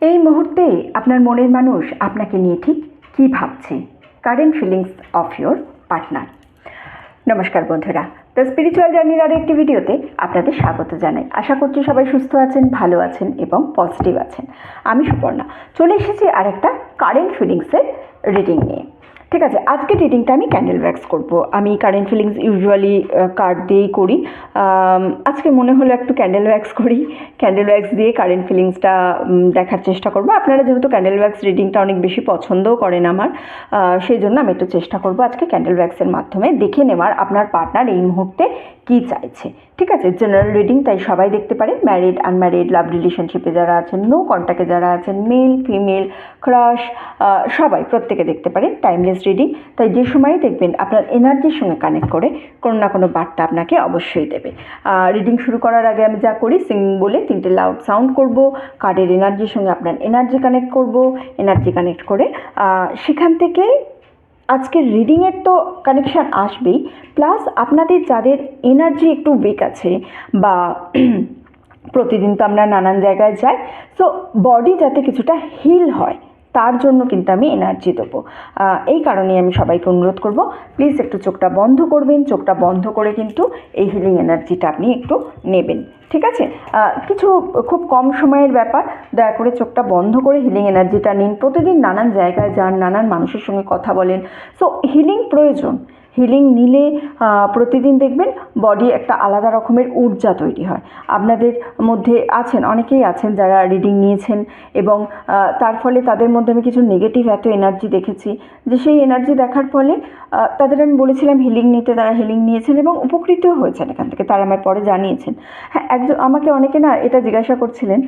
এই মুহূর্তে আপনার মনের মানুষ আপনাকে নিয়ে ঠিক কী ভাবছে, current feelings of your partner. নমস্কার বন্ধুরা, দ্য স্পিরিচুয়াল জার্নির আর একটি ভিডিওতে আপনাদের স্বাগত জানাই। আশা করছি সবাই সুস্থ আছেন, ভালো আছেন এবং পজিটিভ আছেন। আমি সুপর্ণা চলে এসেছি আর একটা কারেন্ট ফিলিংসের রিডিং নিয়ে। ঠিক আছে, আজকে রিডিংটা আমি ক্যান্ডেল ওয়্যাক্স করবো। আমি কারেন্ট ফিলিংস ইউজুয়ালি কার্ড দিয়েই করি। আজকে মনে হলো একটু ক্যান্ডেল ওয়্যাক্স করি। ক্যান্ডেল ওয়্যাক্স দিয়ে কারেন্ট ফিলিংসটা দেখার চেষ্টা করবো। আপনারা যেহেতু ক্যান্ডেল ওয়্যাক্স রিডিংটা অনেক বেশি পছন্দও করেন আমার, সেই জন্য আমি একটু চেষ্টা করবো আজকে ক্যান্ডেল ওয়্যাক্সের মাধ্যমে দেখে নেওয়ার আপনার পার্টনার এই মুহূর্তে কী চাইছে। ঠিক আছে, জেনারেল রিডিং, তাই সবাই দেখতে পারেন। ম্যারিড, আনম্যারিড, লাভ রিলেশনশিপে যারা আছেন, নো কন্ট্যাক্টে যারা আছেন, মেল ফিমেল, ক্রাশ, সবাই প্রত্যেকে দেখতে পারেন। টাইমলেস রিডিং, তাই যে সময়ই দেখবেন আপনার এনার্জির সঙ্গে কানেক্ট করে কোনো না কোনো বার্তা আপনাকে অবশ্যই দেবে। রিডিং শুরু করার আগে আমি যা করি, সিঙ্গিং বলে 3টে লাউড সাউন্ড করব, কার্ডের এনার্জির সঙ্গে আপনার এনার্জি কানেক্ট করব। এনার্জি কানেক্ট করে সেখান থেকে আজকের রিডিংয়ের তো কানেকশান আসবেই, প্লাস আপনাদের যাদের এনার্জি একটু উইক আছে বা প্রতিদিন তো আমরা নানান জায়গায় যাই, সো বডি যাতে কিছুটা হিল হয় তার জন্য কিন্তু আমি এনার্জি দেবো। এই কারণেই আমি সবাইকে অনুরোধ করব, প্লিজ একটু চোখটা বন্ধ করবেন। চোখটা বন্ধ করে কিন্তু এই হিলিং এনার্জিটা আপনি একটু নেবেন। ঠিক আছে, কিছু খুব কম সময়ের ব্যাপার, দয়া করে চোখটা বন্ধ করে হিলিং এনার্জিটা নিন। প্রতিদিন নানান জায়গায় যান, নানান মানুষের সঙ্গে কথা বলেন, সো হিলিং প্রয়োজন। হিলিং নিলে প্রতিদিন দেখবেন বডি একটা আলাদা রকমের ঊর্জা তৈরি হয়। আপনাদের মধ্যে আছেন, অনেকেই আছেন যারা রিডিং নিয়েছেন এবং তার ফলে তাদের মধ্যে আমি কিছু নেগেটিভ এত এনার্জি দেখেছি যে সেই এনার্জি দেখার ফলে তাদের আমি বলেছিলাম হিলিং নিতে, তারা হিলিং নিয়েছেন এবং উপকৃতও হয়েছেন এখান থেকে, তারা আমার পরে জানিয়েছেন। হ্যাঁ, একজন আমাকে অনেকে না এটা জিজ্ঞাসা করছিলেন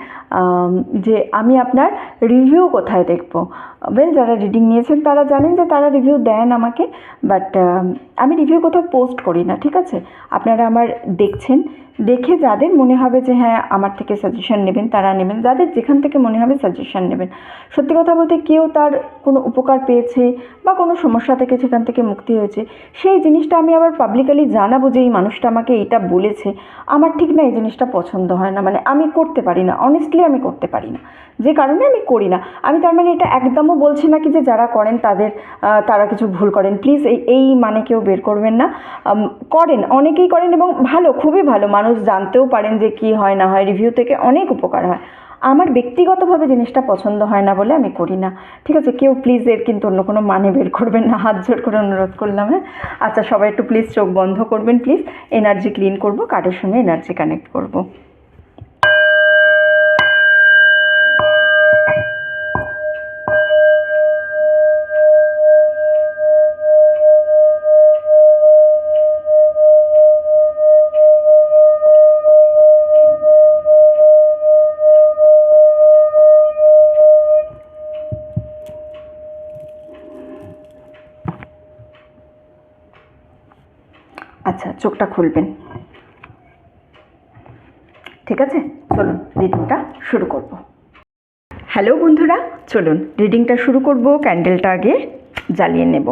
যে আমি আপনার রিভিউ কোথায় দেখব। ওয়েল, যারা রিডিং নিয়েছেন তারা জানেন যে তারা রিভিউ দেন আমাকে, বাট আমি রিভিউ কোথাও পোস্ট করি না। ঠিক আছে, আপনারা আমার দেখছেন, দেখে যাদের মনে হবে যে হ্যাঁ আমার থেকে সাজেশন নেবেন তারা নেবেন, যাদের যেখান থেকে মনে হবে সাজেশন নেবেন। সত্যি কথা বলতে কেউ তার কোনো উপকার পেয়েছে বা কোনো সমস্যা থেকে সেখান থেকে মুক্তি হয়েছে, সেই জিনিসটা আমি আবার পাবলিকালি জানাবো যে এই মানুষটা আমাকে এইটা বলেছে, আমার ঠিক না এই জিনিসটা পছন্দ হয় না। মানে আমি করতে পারি না, অনেস্টলি আমি করতে পারি না, যে কারণে আমি করি না। আমি তার মানে এটা একদমও বলছি না কি যে যারা করেন তারা কিছু ভুল করেন। প্লিজ এই মানে কেউ বের করবেন না। করেন, অনেকেই করেন এবং ভালো, খুবই ভালো, মানুষ জানতেও পারেন যে কি হয় না হয়, রিভিউ থেকে অনেক উপকার হয়। আমার ব্যক্তিগতভাবে জিনিসটা পছন্দ হয় না বলে আমি করি না। ঠিক আছে, কেউ প্লিজ এর কিন্তু অন্য কোনো মানে বের করবেন না, হাত জোর করে অনুরোধ করলাম। হ্যাঁ, আচ্ছা সবাই একটু প্লিজ চোখ বন্ধ করবেন, প্লিজ। এনার্জি ক্লিন করব, কার্ডের সঙ্গে এনার্জি কানেক্ট করব। আচ্ছা, চোখটা খুলবেন। ঠিক আছে, চলুন রিডিংটা শুরু করব। হ্যালো বন্ধুরা, চলুন রিডিংটা শুরু করব। ক্যান্ডেলটা আগে জ্বালিয়ে নেব।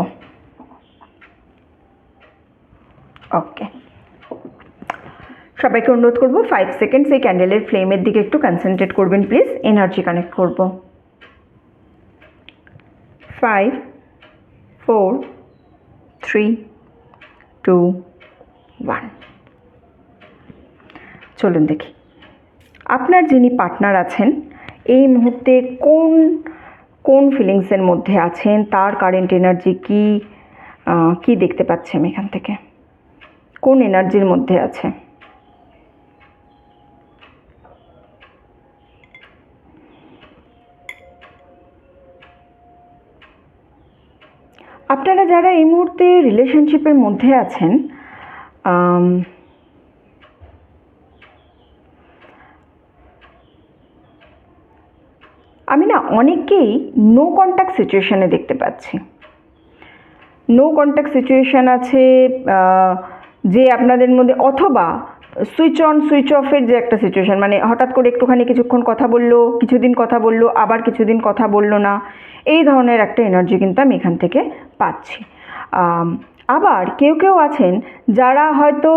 ওকে, সবাইকে অনুরোধ করব 5 সেকেন্ডস এই ক্যান্ডেলের ফ্লেমের দিকে একটু কনসেন্ট্রেট করবেন প্লিজ। এনার্জি কানেক্ট করব। 5 4 3 2 1। চলুন দেখি আপনার যিনি পার্টনার আছেন এই মুহূর্তে কোন ফিলিংসের মধ্যে আছেন, তার কারেন্ট এনার্জি কি দেখতে পাচ্ছি আমি এখান থেকে, কোন এনার্জির মধ্যে আছে। আপনারা যারা এই মুহূর্তে রিলেশনশিপের মধ্যে আছেন, আমি না অনেককেই নো কন্ট্যাক্ট সিচুয়েশানে দেখতে পাচ্ছি। নো কন্ট্যাক্ট সিচুয়েশান আছে যে আপনাদের মধ্যে, অথবা সুইচ অন সুইচ অফের যে একটা সিচুয়েশান, মানে হঠাৎ করে একটুখানি কিছুক্ষণ কথা বললো, কিছুদিন কথা বললো, আবার কিছুদিন কথা বললো না, এই ধরনের একটা এনার্জি কিন্তু আমি এখান থেকে পাচ্ছি। আবার কেউ আছেন যারা হয়তো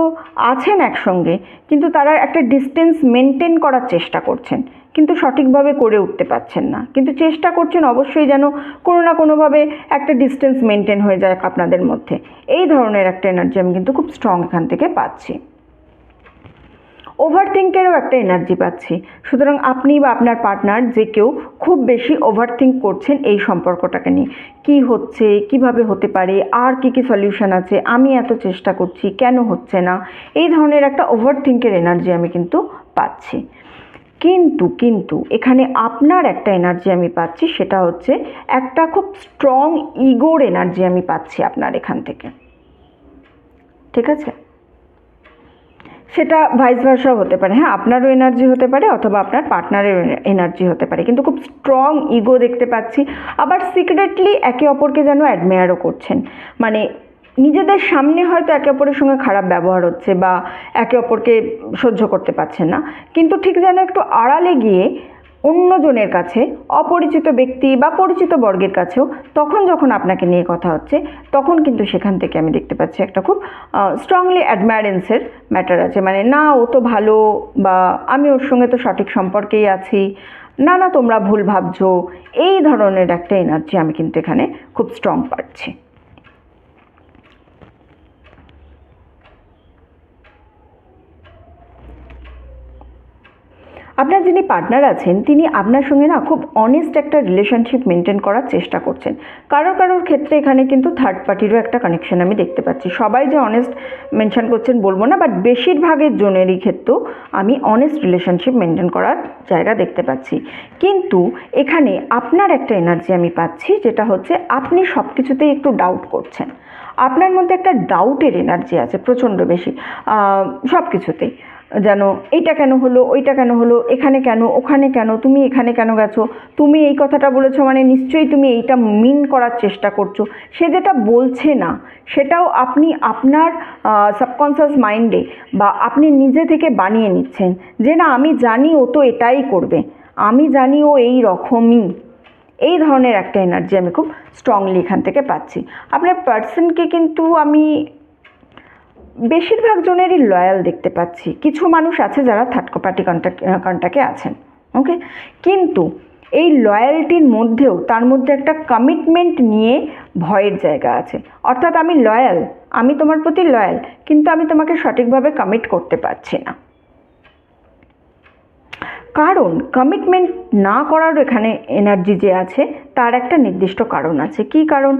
আছেন একসঙ্গে কিন্তু তারা একটা ডিস্টেন্স মেনটেন করার চেষ্টা করছেন, কিন্তু সঠিকভাবে করে উঠতে পারছেন না, কিন্তু চেষ্টা করছেন অবশ্যই যেন কোনো না কোনোভাবে একটা ডিস্টেন্স মেনটেন হয়ে যায় আপনাদের মধ্যে। এই ধরনের একটা এনার্জি আমি কিন্তু খুব স্ট্রং এখান থেকে পাচ্ছি। ওভার থিঙ্কেরও একটা এনার্জি পাচ্ছি। সুতরাং আপনি বা আপনার পার্টনার যে কেউ খুব বেশি ওভার থিঙ্ক করছেন এই সম্পর্কটাকে নিয়ে, কি হচ্ছে, কিভাবে হতে পারে, আর কি কি সলিউশন আছে, আমি এত চেষ্টা করছি কেন হচ্ছে না, এই ধরনের একটা ওভার থিঙ্কের এনার্জি আমি কিন্তু পাচ্ছি। কিন্তু এখানে আপনার একটা এনার্জি আমি পাচ্ছি, সেটা হচ্ছে একটা খুব স্ট্রং ইগোর এনার্জি আমি পাচ্ছি আপনার এখান থেকে। ঠিক আছে, সেটা ভাইস ভার্সাও হতে পারে, হ্যাঁ, আপনারও এনার্জি হতে পারে অথবা আপনার পার্টনারের এনার্জি হতে পারে, কিন্তু খুব স্ট্রং ইগো দেখতে পাচ্ছি। আবার সিক্রেটলি একে অপরকে যেন অ্যাডমায়ারও করছেন, মানে নিজেদের সামনে হয়তো একে অপরের সঙ্গে খারাপ ব্যবহার হচ্ছে বা একে অপরকে সহ্য করতে পারছেন না, কিন্তু ঠিক যেন একটু আড়ালে গিয়ে অন্যজনের কাছে, অপরিচিত ব্যক্তি বা পরিচিত বর্গের কাছেও তখন যখন আপনাকে নিয়ে কথা হচ্ছে, তখন কিন্তু সেখান থেকে আমি দেখতে পাচ্ছি একটা খুব স্ট্রংলি অ্যাডমায়ারেন্সের ম্যাটার আছে। মানে না, ও তো ভালো, বা আমি ওর সঙ্গে তো সঠিক সম্পর্কেই আছি, না না তোমরা ভুল ভাবছো, এই ধরনের একটা এনার্জি আমি কিন্তু এখানে খুব স্ট্রং পাচ্ছি। আপনার যিনি পার্টনার আছেন তিনি আপনার সঙ্গে না খুব অনেস্ট একটা রিলেশনশিপ মেনটেন করার চেষ্টা করছেন। কারোর ক্ষেত্রে এখানে কিন্তু থার্ড পার্টিরও একটা কানেকশন আমি দেখতে পাচ্ছি। সবাই যে অনেস্ট মেনশন করছেন বলবো না, বাট বেশিরভাগের জনেরই ক্ষেত্রেও আমি অনেস্ট রিলেশনশিপ মেনটেন করার জায়গা দেখতে পাচ্ছি। কিন্তু এখানে আপনার একটা এনার্জি আমি পাচ্ছি, যেটা হচ্ছে আপনি সব কিছুতেই একটু ডাউট করছেন। আপনার মধ্যে একটা ডাউটের এনার্জি আছে প্রচণ্ড বেশি সব কিছুতেই, যেন এইটা কেন হলো, ওইটা কেন হলো, এখানে কেন, ওখানে কেন, তুমি এখানে কেন গেছো, তুমি এই কথাটা বলেছো মানে নিশ্চয়ই তুমি এইটা মিন করার চেষ্টা করছো। সে যেটা বলছে না সেটাও আপনি আপনার সাবকনসিয়াস মাইন্ডে বা আপনি নিজে থেকে বানিয়ে নিচ্ছেন যে না আমি জানি ও তো এটাই করবে, আমি জানি ও এই রকমই। এই ধরনের একটা এনার্জি আমি খুব স্ট্রংলি এখান থেকে পাচ্ছি। আপনার পার্সনকে কিন্তু আমি বেশিরভাগ জনেরই লয়াল দেখতে পাচ্ছি। কিছু মানুষ আছে যারা থার্ড পার্টি কন্ট্যাক্টে আছেন, ওকে, কিন্তু এই লয়্যালটির মধ্যেও তার মধ্যে একটা কমিটমেন্ট নিয়ে ভয়ের জায়গা আছে। অর্থাৎ আমি লয়াল, আমি তোমার প্রতি লয়াল, কিন্তু আমি তোমাকে সঠিকভাবে কমিট করতে পারছি না। কারণ কমিটমেন্ট না করার এখানে এনার্জি যে আছে তার একটা নির্দিষ্ট কারণ আছে। কি কারণ?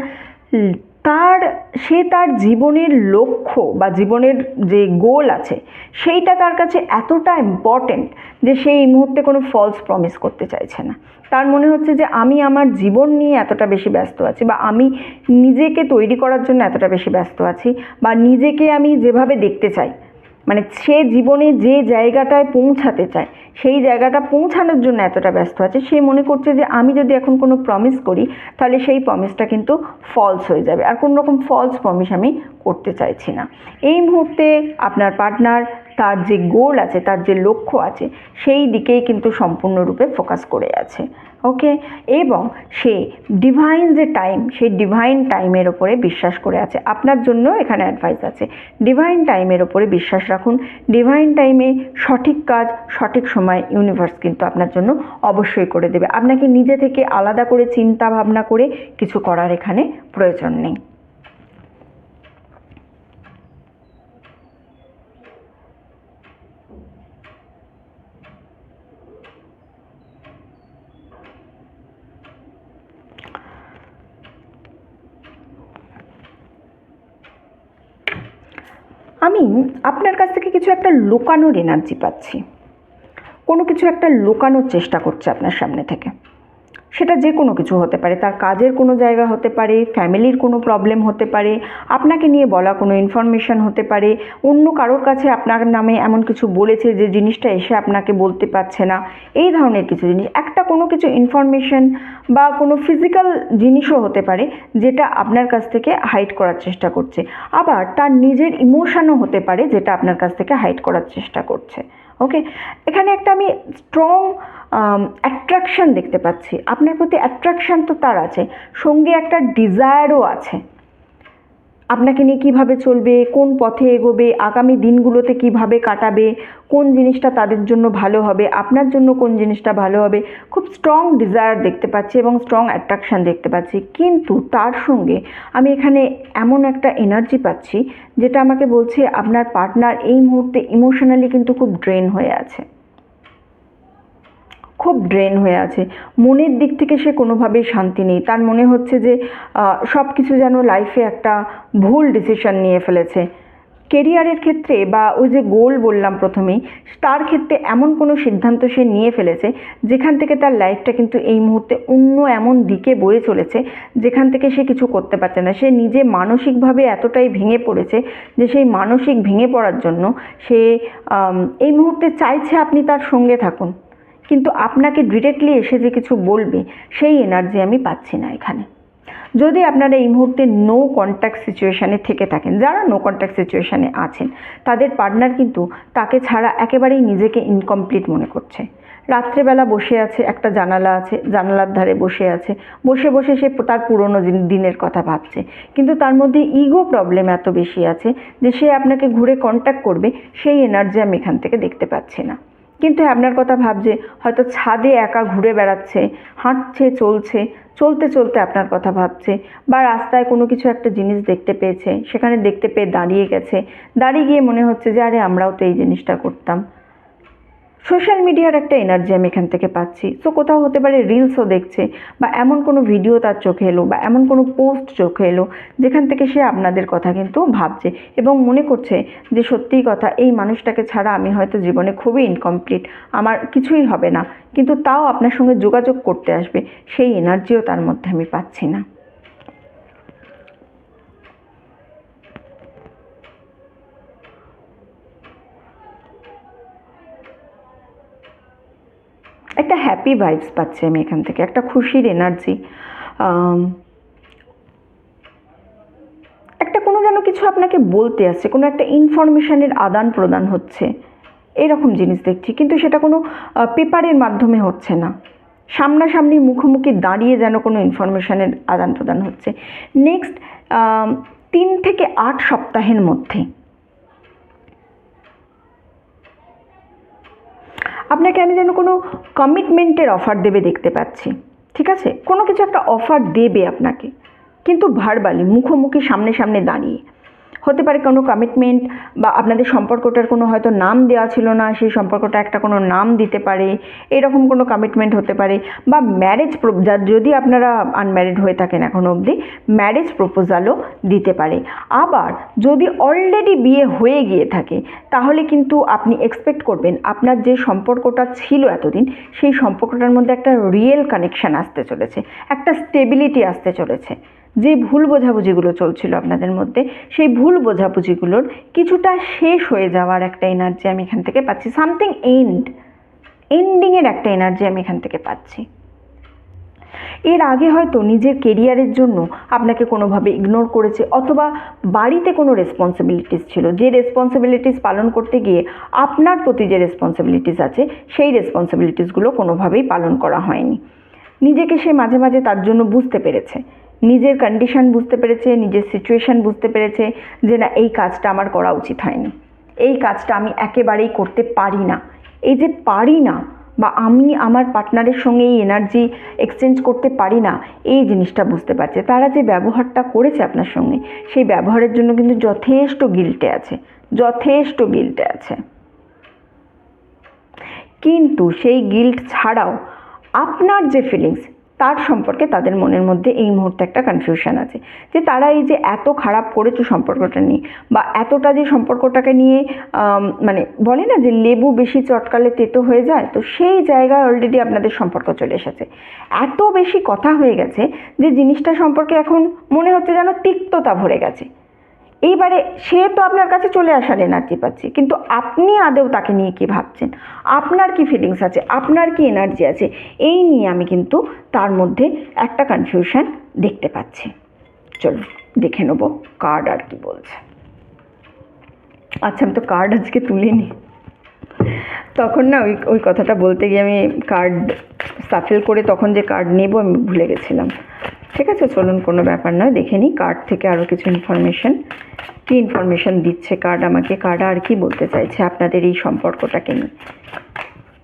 সে তার জীবনের লক্ষ্য বা জীবনের যে গোল আছে সেইটা তার কাছে এতটা ইম্পর্টেন্ট যে সে এই মুহূর্তে কোনো ফলস প্রমিস করতে চাইছে না। তার মনে হচ্ছে যে আমি আমার জীবন নিয়ে এতটা বেশি ব্যস্ত আছি, বা আমি নিজেকে তৈরি করার জন্য এতটা বেশি ব্যস্ত আছি, বা নিজেকে আমি যেভাবে দেখতে চাই, মানে সে জীবনে যে জায়গাটায় পৌঁছাতে চায় সেই জায়গাটা পৌঁছানোর জন্য এতটা ব্যস্ত আছে, সে মনে করছে যে আমি যদি এখন কোনো প্রমিস করি তাহলে সেই প্রমিসটা কিন্তু ফলস হয়ে যাবে, আর কোনো রকম ফলস প্রমিস আমি করতে চাইছি না। এই মুহূর্তে আপনার পার্টনার তার যে গোল আছে, তার যে লক্ষ্য আছে, সেই দিকেই কিন্তু সম্পূর্ণরূপে ফোকাস করে আছে, ওকে, এবং সে ডিভাইন যে টাইম, সেই ডিভাইন টাইমের ওপরে বিশ্বাস করে আছে। আপনার জন্য এখানে অ্যাডভাইস আছে, ডিভাইন টাইমের ওপরে বিশ্বাস রাখুন। ডিভাইন টাইমে সঠিক কাজ সঠিক সময় ইউনিভার্স কিন্তু আপনার জন্য অবশ্যই করে দেবে। আপনাকে নিজে থেকে আলাদা করে চিন্তা ভাবনা করে কিছু করার এখানে প্রয়োজন নেই। আমি আপনার কাছ থেকে কিছু একটা লুকানোর এনার্জি পাচ্ছি। কোনো কিছু একটা লুকানোর চেষ্টা করছে আপনার সামনে থেকে। সেটা যে কোনো কিছু হতে পারে, তার কাজের কোনো জায়গা হতে পারে, ফ্যামিলির কোনো প্রবলেম হতে পারে, আপনাকে নিয়ে বলা কোনো ইনফরমেশান হতে পারে, অন্য কারোর কাছে আপনার নামে এমন কিছু বলেছে যে জিনিসটা এসে আপনাকে বলতে পারছে না, এই ধরনের কিছু জিনিস, একটা কোনো কিছু ইনফরমেশান বা কোনো ফিজিক্যাল জিনিসও হতে পারে যেটা আপনার কাছ থেকে হাইড করার চেষ্টা করছে। আবার তার নিজের ইমোশানও হতে পারে যেটা আপনার কাছ থেকে হাইড করার চেষ্টা করছে, ওকে। এখানে একটা আমি স্ট্রং অ্যাট্রাকশান দেখতে পাচ্ছি। আপনার প্রতি অ্যাট্রাকশান তো তার আছে, সঙ্গে একটা ডিজায়ারও আছে। আপনাকে নিয়ে কীভাবে চলবে, কোন পথে এগোবে, আগামী দিনগুলোতে কিভাবে কাটাবে, কোন জিনিসটা তাদের জন্য ভালো হবে, আপনার জন্য কোন জিনিসটা ভালো হবে, খুব স্ট্রং ডিজায়ার দেখতে পাচ্ছি এবং স্ট্রং অ্যাট্রাকশান দেখতে পাচ্ছি। কিন্তু তার সঙ্গে আমি এখানে এমন একটা এনার্জি পাচ্ছি যেটা আমাকে বলছে আপনার পার্টনার এই মুহূর্তে ইমোশনালি কিন্তু খুব ড্রেন হয়ে আছে, খুব ড্রেন হয়ে আছে। মনের দিক থেকে সে কোনোভাবেই শান্তি নেই। তার মনে হচ্ছে যে সব কিছু যেন লাইফে একটা ভুল ডিসিশন নিয়ে ফেলেছে। কেরিয়ারের ক্ষেত্রে বা ওই যে গোল বললাম প্রথমেই, তার ক্ষেত্রে এমন কোনো সিদ্ধান্ত সে নিয়ে ফেলেছে যেখান থেকে তার লাইফটা কিন্তু এই মুহূর্তে অন্য এমন দিকে বয়ে চলেছে যেখান থেকে সে কিছু করতে পারছে না। সে নিজে মানসিকভাবে এতটাই ভেঙে পড়েছে যে সেই মানসিক ভেঙে পড়ার জন্য সে এই মুহূর্তে চাইছে আপনি তার সঙ্গে থাকুন, কিন্তু আপনাকে ডিরেক্টলি এসে যে কিছু বলবে সেই এনার্জি আমি পাচ্ছি না এখানে। যদি আপনারা এই মুহূর্তে নো কন্ট্যাক্ট সিচুয়েশানে থেকে থাকেন, যারা নো কন্ট্যাক্ট সিচুয়েশানে আছেন তাদের পার্টনার কিন্তু তাকে ছাড়া একেবারেই নিজেকে ইনকমপ্লিট মনে করছে। রাত্রেবেলা বসে আছে, একটা জানালা আছে, জানালার ধারে বসে আছে, বসে বসে সে তার পুরনো দিনের কথা ভাবছে, কিন্তু তার মধ্যে ইগো প্রবলেম এত বেশি আছে যে সে আপনাকে ঘুরে কন্ট্যাক্ট করবে সেই এনার্জি আমি এখান থেকে দেখতে পাচ্ছি না। কিন্তু আপনার কথা ভাবছে, হয়তো ছাদে একা ঘুরে বেড়াচ্ছে, হাঁটছে, চলতে চলতে আপনার কথা ভাবছে, বা রাস্তায় কোনো কিছু একটা জিনিস দেখতে পেয়েছে, সেখানে দেখতে পেয়ে দাঁড়িয়ে গেছে, দাঁড়িয়ে গিয়ে মনে হচ্ছে যে আরে আমরাও তো এই জিনিসটা করতাম। সোশ্যাল মিডিয়ার একটা এনার্জি আমি এখান থেকে পাচ্ছি। তো কোথাও হতে পারে রিলসও দেখছে, বা এমন কোনো ভিডিও তার চোখে এলো, বা এমন কোনো পোস্ট চোখে এলো যেখান থেকে সে আপনাদের কথা কিন্তু ভাবছে এবং মনে করছে যে সত্যিই কথা, এই মানুষটাকে ছাড়া আমি হয়তো জীবনে খুবই ইনকমপ্লিট, আমার কিছুই হবে না, কিন্তু তাও আপনার সঙ্গে যোগাযোগ করতে আসবে, সেই এনার্জিও তার মধ্যে আমি পাচ্ছি না। একটা হ্যাপি ভাইবস পাচ্ছি আমি এখান থেকে, একটা খুশির এনার্জি, একটা কোনো যেন কিছু আপনাকে বলতে আসছে, কোনো একটা ইনফরমেশানের আদান প্রদান হচ্ছে, এরকম জিনিস দেখছি। কিন্তু সেটা কোনো পেপারের মাধ্যমে হচ্ছে না, সামনাসামনি মুখোমুখি দাঁড়িয়ে যেন কোনো ইনফরমেশানের আদান প্রদান হচ্ছে। নেক্সট 3 থেকে 8 সপ্তাহের মধ্যে আপনাকে আমি যেন কোনো কমিটমেন্টের অফার দেবে দেখতে পাচ্ছি, ঠিক আছে? কোনো কিছু একটা অফার দেবে আপনাকে, কিন্তু ভার্বালি, মুখোমুখি সামনে সামনে দাঁড়িয়ে। হতে পারে কোনো কমিটমেন্ট, বা আপনাদের সম্পর্কটার কোনো হয়তো নাম দেওয়া ছিল না, সেই সম্পর্কটা একটা কোনো নাম দিতে পারে, এরকম কোনো কমিটমেন্ট হতে পারে। বা ম্যারেজ, যদি আপনারা আনম্যারিড হয়ে থাকেন এখনও অবধি, ম্যারেজ প্রপোজালও দিতে পারে। আবার যদি অলরেডি বিয়ে হয়ে গিয়ে থাকে তাহলে কিন্তু আপনি এক্সপেক্ট করবেন আপনার যে সম্পর্কটা ছিল এতদিন, সেই সম্পর্কটার মধ্যে একটা রিয়েল কানেকশান আসতে চলেছে, একটা স্টেবিলিটি আসতে চলেছে। যে ভুল বোঝাবুঝিগুলো চলছিল আপনাদের মধ্যে, সেই ভুল বোঝাবুঝিগুলোর কিছুটা শেষ হয়ে যাওয়ার একটা এনার্জি আমি এখান থেকে পাচ্ছি। সামথিং এন্ডিংয়ের একটা এনার্জি আমি এখান থেকে পাচ্ছি। এর আগে হয়তো নিজের কেরিয়ারের জন্য আপনাকে কোনোভাবে ইগনোর করেছে, অথবা বাড়িতে কোনো রেসপন্সিবিলিটিস ছিল, যে রেসপন্সিবিলিটিস পালন করতে গিয়ে আপনার প্রতি যে রেসপন্সিবিলিটিস আছে সেই রেসপন্সিবিলিটিসগুলো কোনোভাবেই পালন করা হয়নি। নিজেকে সে মাঝে মাঝে তার জন্য বুঝতে পেরেছে, নিজের কন্ডিশন বুঝতে পেরেছে, নিজের সিচুয়েশান বুঝতে পেরেছে যে না, এই কাজটা আমার করা উচিত হয়নি, এই কাজটা আমি একেবারেই করতে পারি না। এই যে পারি না, বা আমি আমার পার্টনারের সঙ্গে এই এনার্জি এক্সচেঞ্জ করতে পারি না, এই জিনিসটা বুঝতে পারছে। তারা যে ব্যবহারটা করেছে আপনার সঙ্গে, সেই ব্যবহারের জন্য কিন্তু যথেষ্ট গিল্টে আছে, যথেষ্ট গিল্টে আছে। কিন্তু সেই গিল্ট ছাড়াও আপনার যে ফিলিংস, তার সম্পর্কে তাদের মনের মধ্যে এই মুহূর্তে একটা কনফিউশন আছে যে তারা এই যে এত খারাপ করেছে সম্পর্কটা নিয়ে, বা এতটা যে সম্পর্কটাকে নিয়ে মানে বলে না যে লেবু বেশি চটকালে তেতো হয়ে যায়, তো সেই জায়গায় অলরেডি আপনাদের সম্পর্ক চলে এসেছে। এত বেশি কথা হয়ে গেছে যে জিনিসটা সম্পর্কে এখন মনে হচ্ছে যেন তিক্ততা ভরে গেছে। এইবারে সে তো আপনার কাছে চলে আসার এনার্জি পাচ্ছি, কিন্তু আপনি আদৌ তাকে নিয়ে কী ভাবছেন, আপনার কি ফিলিংস আছে, আপনার কি এনার্জি আছে, এই নিয়ে আমি কিন্তু তার মধ্যে একটা কনফিউশন দেখতে পাচ্ছি। চলুন দেখে নেব কার্ড আর কি বলছে। আচ্ছা, আমি তো কার্ড আজকে তুলিনি, তখন না ওই কথাটা বলতে গিয়ে আমি কার্ড সাফেল করে তখন যে কার্ড নেব আমি ভুলে গেছিলাম। ঠিক আছে, চলুন কোনো ব্যাপার নয়, দেখে নিই কার্ড থেকে আরও কিছু ইনফরমেশন। কী ইনফরমেশন দিচ্ছে কার্ড আমাকে, কার্ড আর কি বলতে চাইছে আপনাদের এই সম্পর্কটাকে নিয়ে,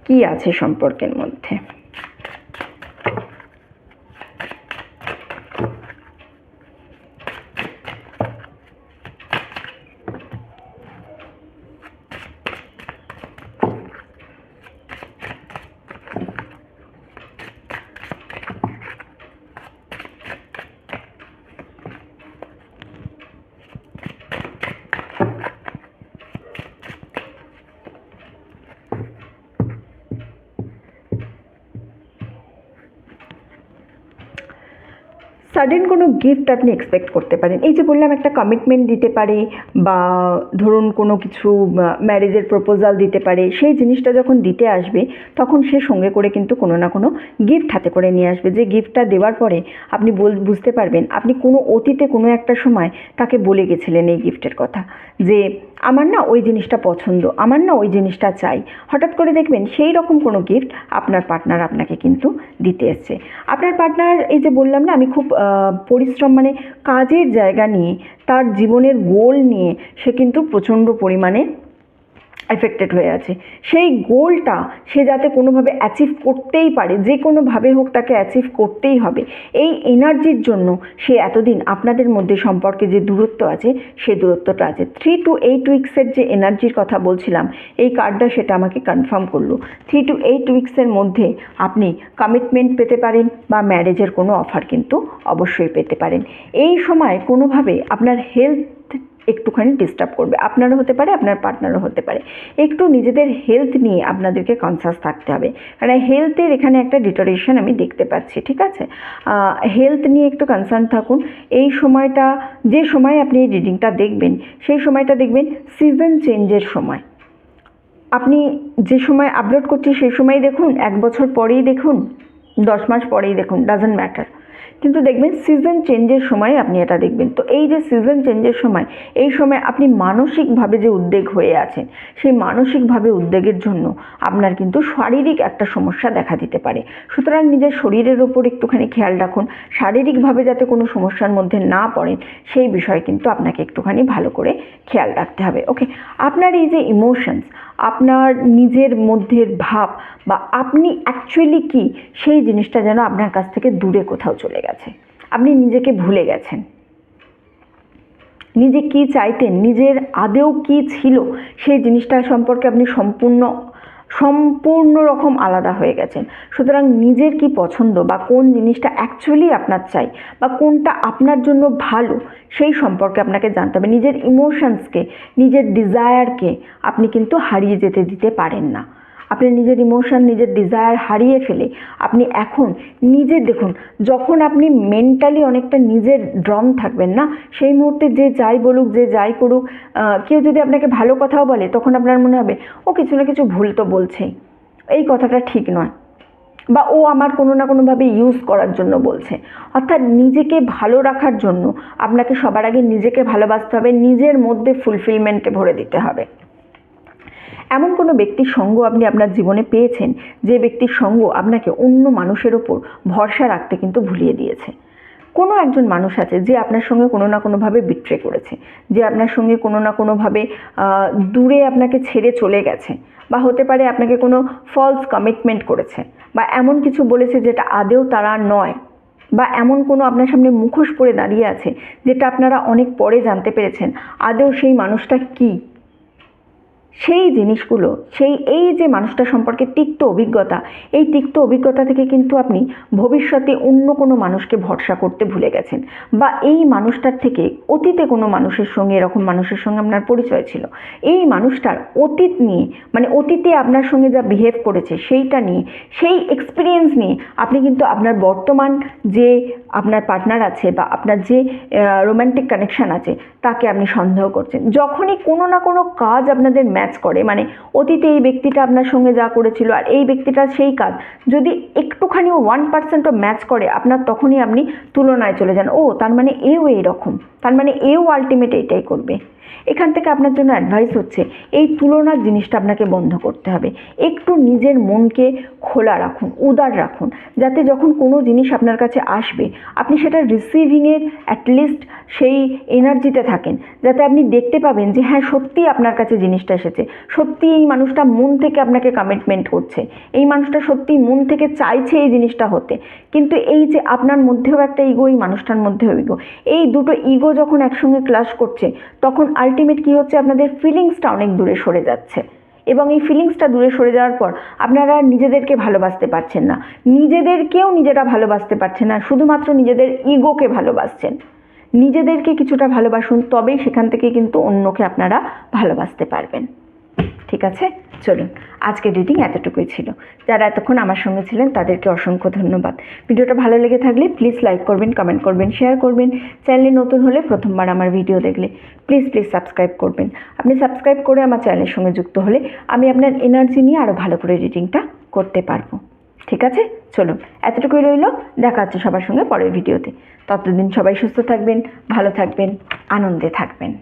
কী আছে সম্পর্কের মধ্যে। সাডেন কোনো গিফট আপনি এক্সপেক্ট করতে পারেন। এই যে বললাম একটা কমিটমেন্ট দিতে পারে, বা ধরুন কোনো কিছু ম্যারেজের প্রপোজাল দিতে পারে, সেই জিনিসটা যখন দিতে আসবে তখন সে সঙ্গে করে কিন্তু কোনো না কোনো গিফট হাতে করে নিয়ে আসবে, যে গিফটটা দেওয়ার পরে আপনি বুঝতে পারবেন আপনি কোনো অতীতে কোনো একটা সময় তাকে বলে গেছিলেন এই গিফটের কথা, যে আমার না ওই জিনিসটা পছন্দ, আমার না ওই জিনিসটা চাই। হঠাৎ করে দেখবেন সেই রকম কোনো গিফট আপনার পার্টনার আপনাকে কিন্তু দিতে এসছে। আপনার পার্টনার, এই যে বললাম না আমি খুব পরিশ্রম, মানে কাজের জায়গা নিয়ে, তার জীবনের গোল নিয়ে সে কিন্তু প্রচণ্ড পরিমাণে এফেক্টেড হয়ে আছে। সেই গোলটা সে যাতে কোনোভাবে অ্যাচিভ করতেই পারে, যে কোনোভাবে হোক তাকে অ্যাচিভ করতেই হবে, এই এনার্জির জন্য সে এতদিন আপনাদের মধ্যে সম্পর্কে যে দূরত্ব আছে সেই দূরত্বটা আছে। 3 to 8 উইক্সের যে এনার্জির কথা বলছিলাম, এই কার্ডটা সেটা আমাকে কনফার্ম করলো। 3 to 8 উইক্সের মধ্যে আপনি কমিটমেন্ট পেতে পারেন, বা ম্যারেজের কোনো অফার কিন্তু অবশ্যই পেতে পারেন। এই সময় কোনোভাবে আপনার হেলথ একটুখানি ডিস্টার্ব করবে, আপনারও হতে পারে আপনার পার্টনারও হতে পারে। একটু নিজেদের হেলথ নিয়ে আপনাদেরকে কনসাস থাকতে হবে, কারণ হেলথের এখানে একটা ডিটোরেশন আমি দেখতে পাচ্ছি। ঠিক আছে, হেলথ নিয়ে একটু কনসার্ন থাকুন। এই সময়টা, যে সময় আপনি এই রিডিংটা দেখবেন সেই সময়টা দেখবেন সিজন চেঞ্জের সময়। আপনি যে সময় আপলোড করছি সেই সময় দেখুন, 1 বছর পরেই দেখুন, 10 মাস পরেই দেখুন, ডাজন্ট ম্যাটার, কিন্তু দেখবেন সিজন চেঞ্জের সময় আপনি এটা দেখবেন। তো এই যে সিজন চেঞ্জের সময়, এই সময় আপনি মানসিকভাবে যে উদ্বেগ হয়ে আছেন, সেই মানসিকভাবে উদ্বেগের জন্য আপনার কিন্তু শারীরিক একটা সমস্যা দেখা দিতে পারে। সুতরাং নিজের শরীরের ওপর একটুখানি খেয়াল রাখুন, শারীরিকভাবে যাতে কোনো সমস্যার মধ্যে না পড়েন সেই বিষয়ে কিন্তু আপনাকে একটুখানি ভালো করে খেয়াল রাখতে হবে। ওকে, আপনার এই যে ইমোশনস, আপনার নিজের মধ্যের ভাব, বা আপনি অ্যাকচুয়ালি কি, সেই জিনিসটা যেন আপনার কাছ থেকে দূরে কোথাও চলে গেছে, আপনি নিজেকে ভুলে গেছেন। নিজে কি চাইতেন, নিজের আদেও কি ছিল, সেই জিনিসটা সম্পর্কে আপনি সম্পূর্ণ রকম আলাদা হয়ে গেছেন। সুতরাং নিজের কি পছন্দ, বা কোন জিনিসটা অ্যাকচুয়ালি আপনার চাই, বা কোনটা আপনার জন্য ভালো, সেই সম্পর্কে আপনাকে জানতে হবে। নিজের ইমোশনসকে, নিজের ডিজায়ারকে আপনি কিন্তু হারিয়ে যেতে দিতে পারেন না। আপনি নিজের ইমোশন, নিজের ডিজায়ার হারিয়ে ফেলে আপনি এখন নিজের, দেখুন, যখন আপনি মেন্টালি অনেকটা নিজের ড্রম থাকবেন না, সেই মুহূর্তে যে যাই বলুক, যে যাই করুক, কেউ যদি আপনাকে ভালো কথাও বলে, তখন আপনার মনে হবে ও কিছু না কিছু ভুল তো বলছেই, এই কথাটা ঠিক নয়, বা ও আমার কোনো না কোনোভাবে ইউজ করার জন্য বলছে। অর্থাৎ নিজেকে ভালো রাখার জন্য আপনাকে সবার আগে নিজেকে ভালোবাসতে হবে, নিজের মধ্যে ফুলফিলমেন্টে ভরে দিতে হবে। এমন কোনো ব্যক্তির সঙ্গ আপনি আপনার জীবনে পেয়েছেন, যে ব্যক্তির সঙ্গ আপনাকে অন্য মানুষের ওপর ভরসা রাখতে কিন্তু ভুলিয়ে দিয়েছে। কোনো একজন মানুষ আছে যে আপনার সঙ্গে কোনো না কোনোভাবে বিট্রে করেছে, যে আপনার সঙ্গে কোনো না কোনোভাবে দূরে আপনাকে ছেড়ে চলে গেছে, বা হতে পারে আপনাকে কোনো ফলস কমিটমেন্ট করেছে, বা এমন কিছু বলেছে যেটা আদেও তারা নয়, বা এমন কোনো আপনার সামনে মুখোশ পরে দাঁড়িয়ে আছে যেটা আপনারা অনেক পরে জানতে পেরেছেন আদেও সেই মানুষটা কী। সেই জিনিসগুলো, এই যে মানুষটা সম্পর্কে তিক্ত অভিজ্ঞতা, এই তিক্ত অভিজ্ঞতা থেকে কিন্তু আপনি ভবিষ্যতে অন্য কোনো মানুষকে ভরসা করতে ভুলে গেছেন, বা এই মানুষটার থেকে অতীতে কোনো মানুষের সঙ্গে, এরকম মানুষের সঙ্গে আপনার পরিচয় ছিল, এই মানুষটার অতীত নিয়ে, মানে অতীতে আপনার সঙ্গে যা বিহেভ করেছে সেইটা নিয়ে, সেই এক্সপিরিয়েন্স নিয়ে আপনি কিন্তু আপনার বর্তমান যে আপনার পার্টনার আছে, বা আপনার যে রোম্যান্টিক কানেকশান আছে, তাকে আপনি সন্দেহ করছেন। যখনই কোনো না কোনো কাজ আপনাদের ম্যাচ করে, মানে অতীতে এই ব্যক্তিটা আপনার সঙ্গে যা করেছিল আর এই ব্যক্তিটার সেই কাজ যদি একটুখানিও 1%ও ম্যাচ করে, আপনার তখনই আপনি তুলনায় চলে যান, ও তার মানে এও এইরকম, তার মানে এও আলটিমেট এইটাই করবে। এখান থেকে আপনার জন্য অ্যাডভাইস হচ্ছে এই তুলনার জিনিসটা আপনাকে বন্ধ করতে হবে। একটু নিজের মনকে খোলা রাখুন, উদার রাখুন, যাতে যখন কোনো জিনিস আপনার কাছে আসবে আপনি সেটা রিসিভিংয়ের অ্যাটলিস্ট সেই এনার্জিতে থাকেন, যাতে আপনি দেখতে পাবেন যে হ্যাঁ সত্যিই আপনার কাছে জিনিসটা এসেছে, সত্যি এই মানুষটা মন থেকে আপনাকে কমিটমেন্ট করছে, এই মানুষটা সত্যি মন থেকে চাইছে এই জিনিসটা হতে। কিন্তু এই যে আপনার মধ্যেও একটা ইগো, এই মানুষটার মধ্যেও ইগো, এই দুটো ইগো যখন একসঙ্গে ক্লাশ করছে তখন আলটিমেট কী হচ্ছে, আপনাদের ফিলিংসটা অনেক দূরে সরে যাচ্ছে। এবং এই ফিলিংসটা দূরে সরে যাওয়ার পর আপনারা নিজেদেরকে ভালোবাসতে পারছেন না, নিজেদেরকেও নিজেরা ভালোবাসতে পারছেন না, শুধুমাত্র নিজেদের ইগোকে ভালোবাসছেন। নিজেদেরকে কিছুটা ভালোবাসুন, তবেই সেখান থেকে কিন্তু অন্যকে আপনারা ভালোবাসতে পারবেন। ঠিক আছে, চলুন আজকের রিডিং এতটুকুই ছিল। যারা এতক্ষণ আমার সঙ্গে ছিলেন তাদেরকে অসংখ্য ধন্যবাদ। ভিডিওটা ভালো লেগে থাকলে প্লিজ লাইক করবেন, কমেন্ট করবেন, শেয়ার করবেন। চ্যানেলে নতুন হলে, প্রথমবার আমার ভিডিও দেখলে প্লিজ সাবস্ক্রাইব করবেন। আপনি সাবস্ক্রাইব করে আমার চ্যানেলের সঙ্গে যুক্ত হলে আমি আপনার এনার্জি নিয়ে আরও ভালো করে রিডিংটা করতে পারবো। ঠিক আছে, চলুন এতটুকুই রইল। দেখা হচ্ছে সবার সঙ্গে পরের ভিডিওতে। ততদিন সবাই সুস্থ থাকবেন, ভালো থাকবেন, আনন্দে থাকবেন।